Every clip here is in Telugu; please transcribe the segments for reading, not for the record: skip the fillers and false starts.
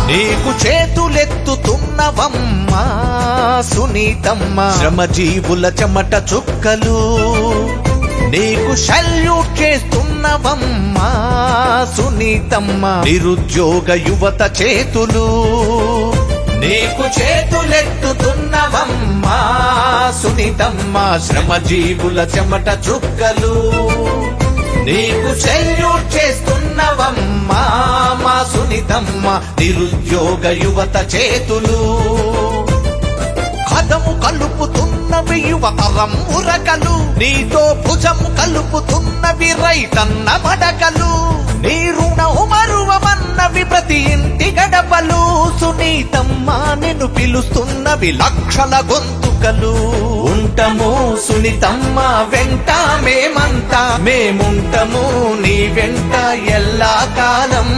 నీకు చేతులెత్తుతున్నవమ్మా సునీతమ్మ, శ్రమజీవుల చెమట చుక్కలు. నీకు సల్యూట్ చేస్తున్నవమ్మా సునీతమ్మ, నిరుద్యోగ యువత చేతులు. నీకు చేతులెత్తుతున్నవమ్మా సునీతమ్మ, శ్రమజీవుల చెమట చుక్కలు. నీకు సల్యూట్ చేస్తున్నవమ్మా మా సునీతమ్మ, నిరుద్యోగ యువత చేతులు. కదము కలుపుతున్నవి యువతరం ఉరకలు, నీతో భుజము కలుపుతున్నవి రైతన్న మడకలు. నీ రుణము మరువమన్నవి ప్రతి ఇంటి గడపలు. సునీతమ్మ నిన్ను పిలుస్తున్నవి లక్షల గొంతుకలు. ఉంటాము సునీతమ్మ వెంట మేమంతా, మేముంటము నీ వెంట ఎల్లా కాలం.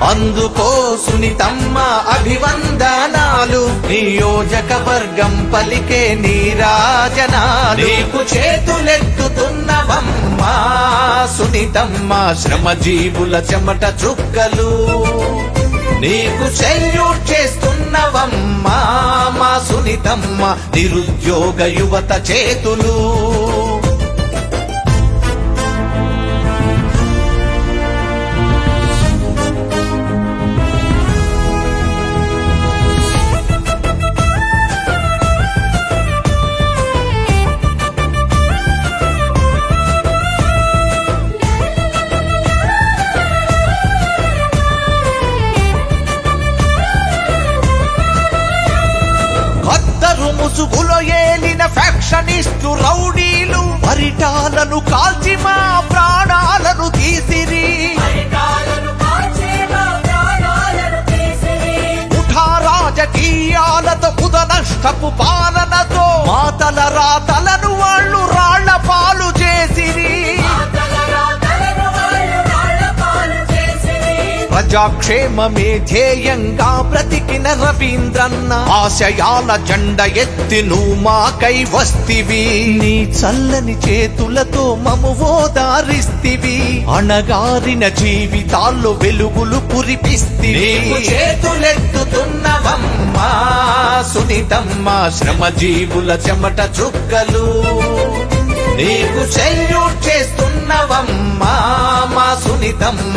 అందుకో సునీతమ్మ అభివందనాలు, నియోజకవర్గం పలికే నీరాజనాలు. నీకు చేతులెత్తుతున్నవమ్మా సునీతమ్మ, శ్రమజీవుల చెమట చుక్కలు. నీకు సల్యూట్ చేస్తున్నవమ్మా మా సునీతమ్మ, నిరుద్యోగ యువత చేతులు. ముసుగులో ఏలిన ఫ్యాక్షనిస్టు రౌడీలు పరిటాలను కాల్చి మా ప్రాణాలను తీసిరి. ముఠా రాజకీయాలతో బుధ నష్టపు పాలనతో మాతల రాతలను వాళ్ళు రాళ్ల పాలు చేసిరి. ప్రజాక్షేమమే ధ్యేయంగా బ్రతికిన రవీంద్రన్న, ఆశయాల జెండ ఎత్తి నువ్వు మాకై వస్తివి. నీ చల్లని చేతులతో మము ఓదారిస్తివి, అణగారిన జీవితాల్లో వెలుగులు కురిపిస్తివి. చేతులెత్తుతున్నవమ్మా సునీతమ్మ, శ్రమజీవుల చెమట చుక్కలు. నీకు సల్యూట్ చేస్తున్నవమ్మా మా సునీతమ్మ.